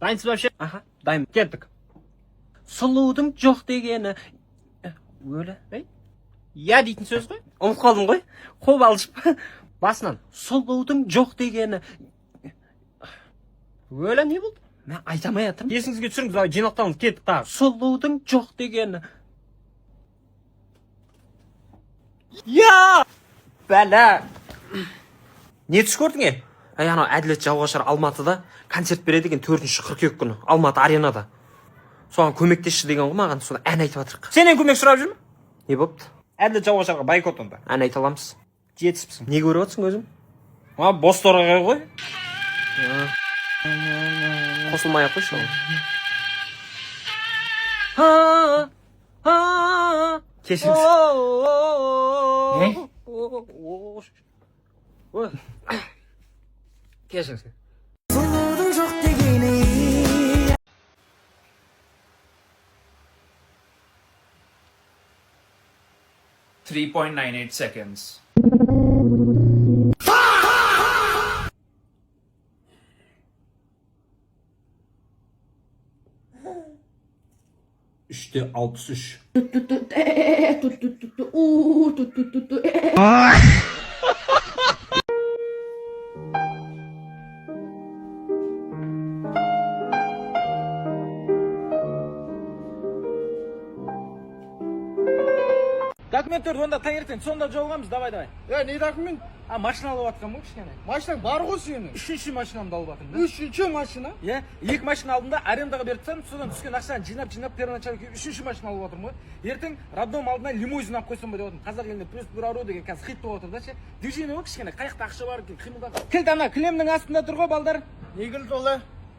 Дайынсыз вообще? Аха, дайын. Кеттік. Сұлудың жоқ дегені. Өлі. Я дейтін сөз ғой. Ұмытып қалдым ғой. Қол алжып. Басынан. Сұлудың жоқ дегені. Өлі не болды? Мен айтамай атым. Есіңізге түсіріңіз, давай жинақтамыз, кеттік тағы. Сұлудың жоқ дегені. Я! Бәлә! Не түс көрдің е? Анау Әділет Жалғашар Алматыда концерт береді екен 4-ші қыркүйек күні Алматы аренада. Соған көмектесші деген ғой маған, соны ән айтып жатырық. Сенен көмек сұрап жүрмін? Не болыпты? Әділет Жалғашарға бойкот онда. Ән айта аламыз. Жетіспісің. Не көріп отырсың өзің? Бос торға ғой. Қосылмай ақ қойшы. Кешіріңіз. Кешіріңіз. Сұлудың жоқ дегені. 3.98 seconds. Üçte 63. Документтер онда таңертең сонда жолығамыз, давай. Не документ? Машина алып жатқам ғой кішкене. Машина бар ғой сенің. Үшінші машинамды алып жатырмын да. Үшінші машина? Иә, екі машина алдым да арендаға беріп тастадым, содан түскен ақшаны жинап первоначально үшінші машина алып жатырмын ғой. Ертең роддом алдына лимузин алып қойсам ба деп отырмын. Қазақ елінде плюс бір ару деген қазір хит болып отыр да ше. Движение ғой кішкене, қаяқта ақша бар екен, қимылдап. Кілт ана кілемнің астында тұр ғой балдар. Не кілт ол?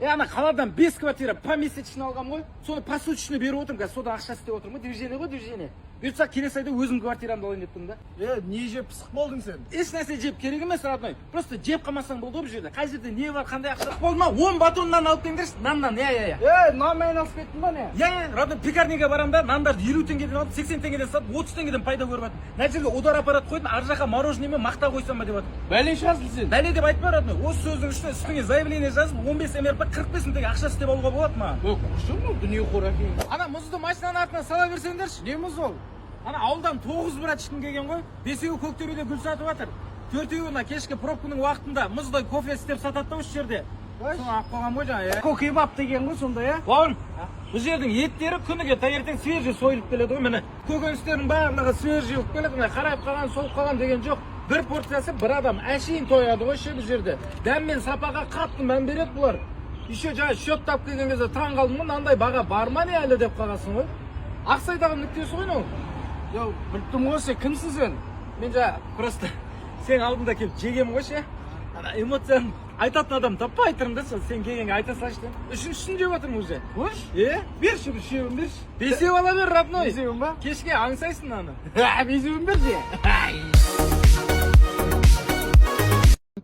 Ана қаладан 5 квартира помесячно алғам ғой. Соны посуточно беріп отырмын, қазір содан ақша істеп отырмын. Движение ғой, движение. Бұйыртса келесі айда өзім квартирамды алайын деп тұрмын да. Не жеп пысық болдың сен? Еш нәрсе жеп керек емес, родной. Просто жеп қалмасаң болды бұл жерде. Қай жерде не бар, қандай ақша? Болды ма? 10 батоннан алып келіңдерші, наннан. Нанмен айналысып кеттің ба не? Родной, пекарниға барам да, нандарды 50 теңгеден алып, 80 теңгеден сатып, 30 теңгеден пайда көріп жатырмын. Мына жерге удар аппарат қойдым, ар жаққа мороженыймен мақта қойсам ба деп жатырмын. Бәле шығасың сен. Бәле деп айтпа, родной. Осы сөздің үстіне заявление жазып, 15 МРП 45 мың теңге ақша істеп алуға болады ма? Құшың бұл дүние қора екен. Ана мұзды машинаның артына сала берсеңдерші. Не мұз ол? Ана ауылдан 9 брат ешкім келген ғой. 5-еуі Көктөбеде гүл сатып жатыр. 4-еуі мына кешкі пробканың уақытында мұздай кофе істеп сатады да осы жерде. Соны алып қойған ғой жаңа. Көкебап деген ғой сонда, иә? Бауырым, бұл жердің еттері күніге таңертең свежий сойылып келеді ғой міне. Көкөністердің барлығы свежий келеді, мына қарайып қалған, солып қалған деген жоқ. Бір порциясы бір адам әшейін тояды ғой ше бұл жерде. Дәм мен сапаға қатты мән береді бұлар. Еще жаңа счет тап келген кезде таң қалдым ғой, мынандай баға бар ма не әлі деп қаласың ғой. Ақсайдағы нүктесі ғой мынау. Йоу, білттім ғой сен, кімсің сен? Мен жаңа просто сен алдында келіп жегем ғой ше. Ана эмоцияны айтатын адам таппай айтырмын да, сол сен келгенге айта салшы. Үшіншісін жеп отырмын уже. Қош? Берші үшеуін берші. Бесеу ала бер, родной. Бесеуін ба? Кешке аңсайсың аны. Бесеуін берші.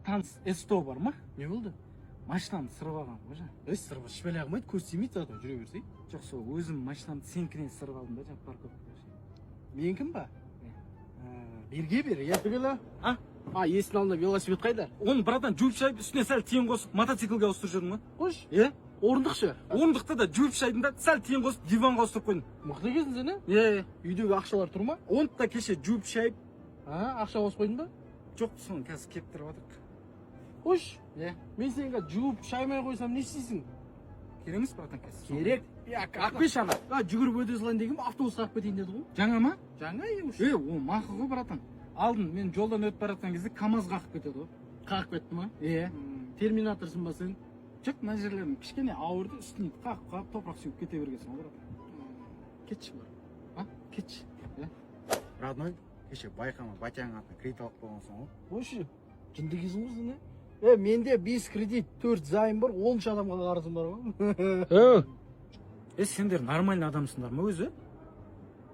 Таныс С100 бар ма? Не болды? Машинамды сырып алған ғой жаңа. Сырға ішпеле қылмайды, көз тимейді заten, жүре берсей. Жоқ, сол өзім машинамды сенікінен сырып алдым да жаңа парковкада. Менікін ба? Берге бер, я түгілі. Есін алдында велосипед қайда? Оны братан жуып шайып, үстіне сәл тиын қосып мотоциклге ауыстырып жүрдім ғой. Қош? Орындық ше? Орындықты да жуып шайдым да сәл тиын қосып диванға ауыстырып қойдым. Мықты екенсің сен, ә? Үйдегі ақшалар тұр ма? Оны да кеше жуып шайып. Ақша қосып қойдың ба? Жоқ, соны қазір келіп тұрып жатырмық. Қош? Мен сенге жуып шаймай қойсам не істейсің? Керек емес братан қазір. Керек. Ақпеш ана. Жүгіріп өте салайын деген автобусқа алып кетейін деді ғой. Жаңа ма? Жаңа ол мақұл ғой братан. Алдын мен жолдан өтіп бара жатқан кезде КамАЗ қағып кетеді ғой. Қағып кетті ма? Терминаторсың ба сен? Жоқ, мына жерлерім кішкене ауырды, үстіне қағып топырақ сеуіп кете бергенсің ғой братан. Кетші бар. Кетші. Родной, кеше байқама батяның атына кредит алып қойғансың ғой. Қойшы, жынды кезің ғой сен, менде 5 кредит, 4 займ бар, 10 адамға қарызым бар ғой. Сендер нормальный адамсыңдар ма өзі?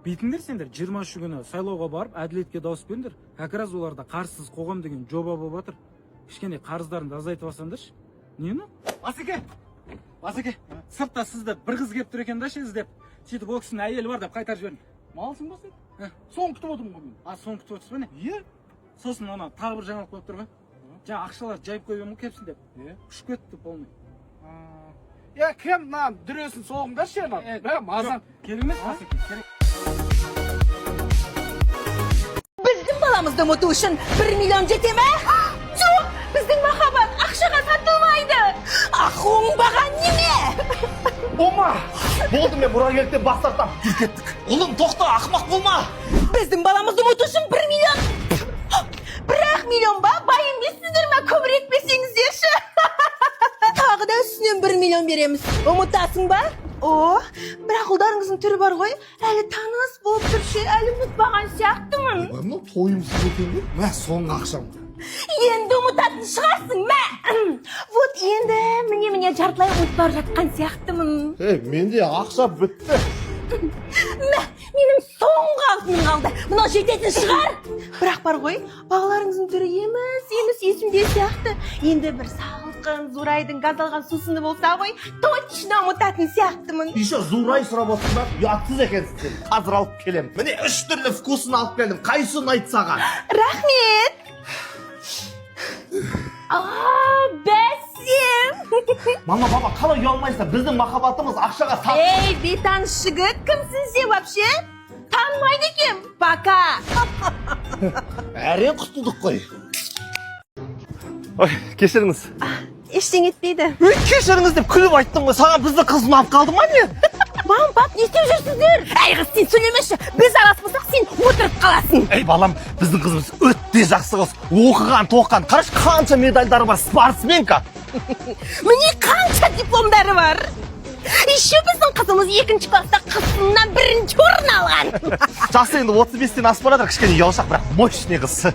Бейтіңдер сендер 23 күні сайлауға барып, әділетке дауыс беріңдер. Как раз оларда қарсыз қоғам деген жоба болып жатыр. Кішкене қарыздарыңды азайтып алсаңдаршы. Нені? Басеке, сыртта сізді бір қыз келіп тұр екен да ше іздеп. Сөйтіп ол кісінің әйелі бар деп қайтарып жібердім. Малсың ба сен? Соны күтіп отырмын ғой мен. Соны күтіп отырсыз ба не? Сосын ана тағы бір жаңалық болып тұр ғой. Жаңа ақшалар жайып қойып ем ғой кепсін деп. Ұшып кетті полный. кім мына дүресін соғыңдаршы ана. Мазам. Керек емес, Басеке, керек. Біздің баламызды ұмыту үшін 1 миллион жете ме? Жоқ, біздің махаббат ақшаға сатылмайды. Оңбаған неме? Болма! Болды, мен мұрагерліктен бас тартам. Жүр кеттік. Ұлым, тоқта, ақымақ болма! Біздің баламызды ұмыту үшін 1 миллион. 1 миллион ба? Байым бесіздер ме? Көмір етпесеңіздерші. Тағы да үстінен 1 миллион береміз. Ұмытасың ба? О, бірақ ұлдарыңыздың түрі бар ғой. Әлі таныс болып тұршы, әлі ұмытпаған сияқтымын. Мынау тойымсыз екен бе? Мә, соңғы ақшам. Енді ұмытатын шығарсың, мә. Вот енді міне жартылай ұмытып бара жатқан сияқтымын. Менде ақша бітті. Мә, менің соңғы алтыным қалды. Мынау жететін шығар. Бірақ бар ғой, балаларыңыздың түрі еміс есімде сияқты. Енді бір салқын, Зурайдың газдалған сусыны болса ғой, точно ұмытатын сияқтымын. Еще Зурай сұрап отырсыңдар, ұятсыз екенсің. Қазір алып келем. Міне 3 түрлі вкусын алып келдім. Қайсысын ұнайды саған? Рахмет. Бәсем. Мама, папа, қалай ұялмайсыздар? Біздің махаббатымыз ақшаға сат. Эй, бейтаныс жігіт, кімсің сен вообще? Танымайды екем. Пока. Әрен құтылдық қой. Ой, кешіріңіз. Ештеңе етпейді. Кешіріңіз деп күліп айттым ғой. Саған біздің қыз ұнап қалды ма не? Мам, пап, не істеп жүрсіздер? Әй қыз, сен сөйлемеші. Біз араласпасақ, сен отырып қаласың. Ей балам, біздің қызымыз өтте жақсы қыз. Оқыған, тоққан. Қараш, қанша медальдары бар, спортсменка. Міне қанша дипломдары бар. Еще біздің қызымыз 2-ші класста қысынан 1-ші орын алған. Жасы енді 35-тен асып барады, кішкене ұялшақ, бірақ мощный қыз.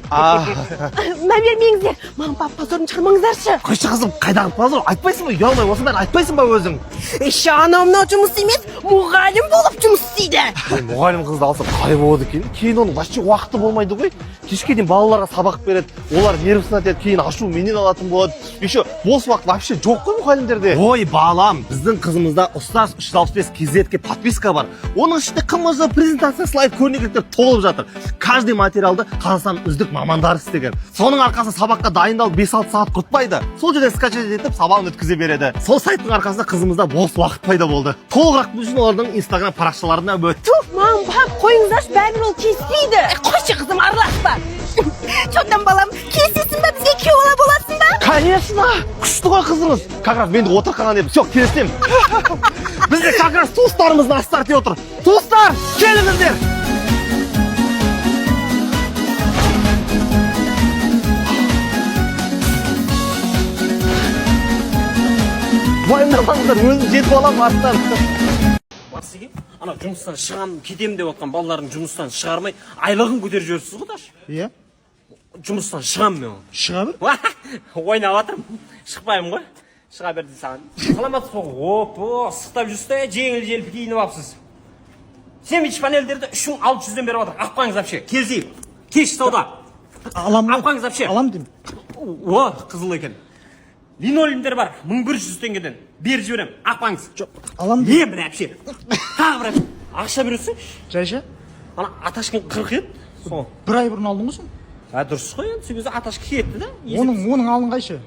Мән бермеңіздер. Мам, пап, позорын шығармаңыздаршы. Қойшы қызым, қайдағы позор? Айтпайсың ба, ұялмай, осы бәрін айтпайсың ба өзің? Еще анау-мынау жұмыс емес, мұғалім болып жұмыс істейді. Мұғалім қызды алсам қай болады екен? Кейін оның вообще уақыты болмайды ғой. Кешке дейін балаларға сабақ береді, олар нерв сынатады, кейін ашу менен алатын болады. Еще бос уақыт вообще жоқ қой мұғалімдерде. Ой, балам, біздің қызымызда ұстаз 365 KZ-ке подписка бар. Оның ішінде қымызы, презентация, слайд, көрнекіліктер толып жатыр. Каждый материалды Қазақстан үздік мамандары істеген. Соның арқасында сабаққа дайындалып 5-6 сағат құртпайды. Сол жерден скачать етіп сабағын өткізе береді. Сол сайттың арқасында қызымызда бос уақыт пайда болды. Толығырақ білу үшін олардың Instagram парақшаларына өт. Мам, пап, қойыңыздаршы, бәрібір ол келіспейді. Қойшы қызым, араласпа. Чоттан балам, келісесің ба, бізге күйеу боласың ба? Конечно! Күшті ғой қызыңыз. Как раз мен де отырып қалған едім. Все, келісем. Бізде как раз туыстарымыздың астарте отыр. Туыстар, келіңіздер! Уайымдамаңыздар, өзім жетіп аламын артынан. Басеке, ана жұмыстан шығам, кетем деп отқан балалардың жұмыстан шығармай, айлығын көтеріп жүрсіз ғой даш? Иә? Жұмыстан шығам мен. Шыға бер? Ойнап жатырмын. Шықпаймын ғой. Шыға берді саған. Саламатсыз ғой. Опо, сықтап жүрсіз, жеңіл-желпі киініп алыпсыз. Сэндвич панельдерді 3600-ден беріп жатыр. Ақпаңыз вообще. Келзейіп. Кеш сауда. Алам. Ақпаңыз вообще. Алам деймін. О, қызыл екен. Линолеумдер бар, 1100 теңгеден. Беріп жіберем. Ақпаңыз. Алам Не бір әпше. Тағы бір әпше. Ақша бересің? Жайша? Ана аташкен 40 еді. Сол. 1 ай бұрын алдың ғой сен? Дұрыс қой енді, сол кезде аташқа кетті да. Оның алың қайшы?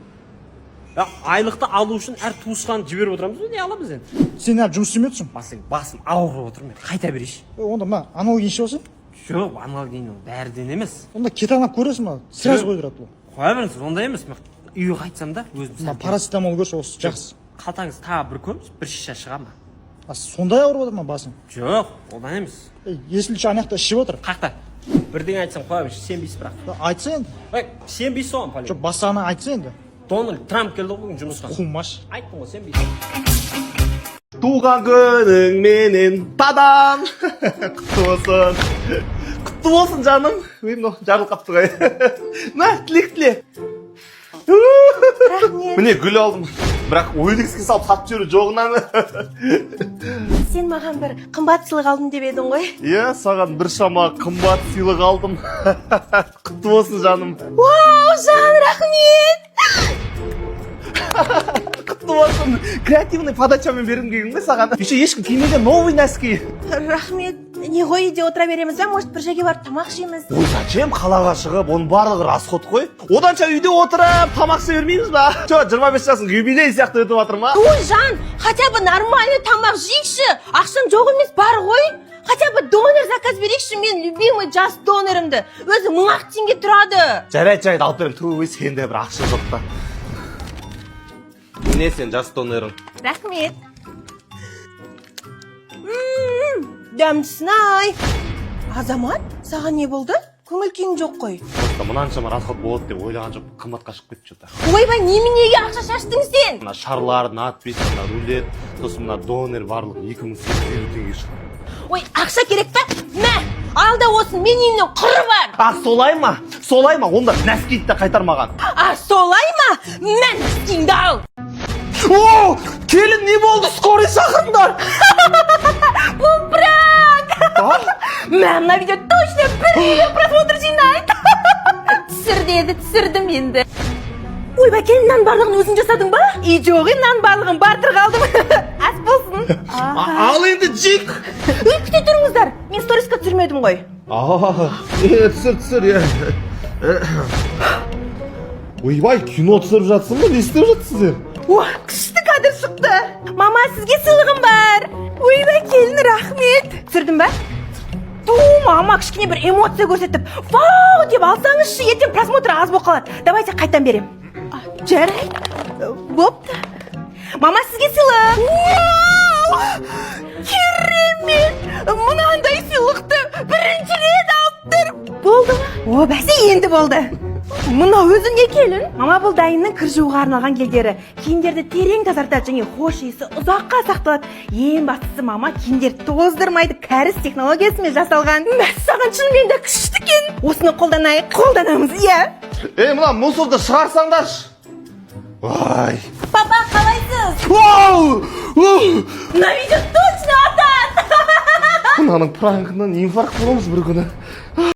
Айлықты алу үшін әр туысқан жіберіп отырамыз ғой, не аламыз енді? Сен әлі жұмыс істемей отырсың? Басым ауырып отыр, мен қайта берейінші. Онда ма, анау киінші болсын? Жоқ, анау кейін бәрден емес. Онда кет анап көресің ба? Сразу қойдырады бұл. Қоя беріңіз, ондай емес. Мен үйге қайтсам да өзім сәл. Парацетамол көрші осы жақсы. Қалтаңыз тағы бір көміз, бір шиша шыға ма? Сондай ауырып отыр ма басың? Жоқ, одан емес. Есілші анаяқта ішіп отыр. Қақта? Бірдеңе айтсам қоя берші, сенбейсіз бірақ. Айтса енді. Сенбейсіз оған, Полин. Жоқ, басағына айтса енді. Дональд Трамп келді ғой бүгін жұмысқа. Қумаш. Айттым ғой, сенбейсіз. Туған күнің менен тадан! Құтты болсын. Құтты болсын жаным. Жарылып қапты ғой. На, тілек. Рахмет. Міне гүл алдым. Бірақ ойдыңызға салып сатып жүру жоғынан. Сен маған бір қымбат сыйлық алдым деп едің ғой. Иә, саған бір шама қымбат сыйлық алдым. Құтты болсын жаным. Вау, жан, рахмет. Құтты болсын. Креативный подачамен бергім келген ғой саған. Еще ешкім кимеген новый носки. Рахмет. не ғой үйде отыра береміз ба? Может, бір жерге барып тамақ ішеміз? ой зачем қалаға шығып оның барлығы расход қой, оданша үйде отырып тамақ іше бермейміз ба? 25 жасың юбилей сияқты өтіп жатыр ма? Ой, Жан, хотя бы нормальный тамақ жейікші. Ақшам жоқ емес бар ғой. Хотя бы донор заказ берейікші, мен любимый жас донорымды. Өзі 1000 теңге тұрады. жарайды алып беремін. Туй, сенде бір ақша жоқ та. Не сен жас донорың? Рахмет. Дәмдісін-ай. Азамат, саған не болды? Көңіл күйің жоқ қой. Просто мұнаншама расход болады деп ойлаған жоқ, қымбатқа шығып кетті что-то. Ойбай, неменеге ақша шаштың сен? Мына шарлар, надпись, мына рулет, сосын мына донор барлығы 2850 теңге шықты. Ой, ақша керек па? Мә, алда осын, мен үйімнен құры бар. Солай ма? Солай ма? Онда нәскиді де қайтармаған. Солай ма? Мә, нәскиіңді ал. О, келін не болды? Скорый шақырыңдар. Бұл пранк. Мә, мына видео точно 1 миллион просмотр жинайды. Түсірдім енді. Ойбай, келін нан барлығын өзің жасадың ба? Жоқ, нан барлығын бартыр қалдым. Ас болсын. Ал енді жик. Күте тұрыңыздар, мен сторисқа түсірмедім ғой. Түсір. Ойбай, кино түсіріп жатсың ба? Не істеп жатсыздар? Күшті кадр шықты. Мама, сізге сыйлығым бар. Ойбай, келін, рахмет. Түсірдің ба? Мама кішкене бір эмоция көрсетіп, вау деп алсаңызшы, ертең просмотр аз болып қалады. Давайте қайтан берем. Жарайды. Бопты. Мама, сізге сыйлық. Керемет. Мынандай сыйлықты бірінші рет алып тұр. Болды ма? Бәсе енді болды. Мына өзі не келін? Мама, бұл дайынның кір жууға арналған келдері. Киімдерді терең тазартады және хош иісі ұзаққа сақталады. Ең бастысы, мама киімдерді тоздырмайды, кәріс технологиясымен жасалған. Мәссаған шынымен де күшті екен. Осыны қолданайық. Қолданамыз, иә. Мына мусорды шығарсаңдаршы. Вай. Папа, қалайсыз? Мына видео точно атады. Мынаның пранкынан инфаркт боламыз бір күні.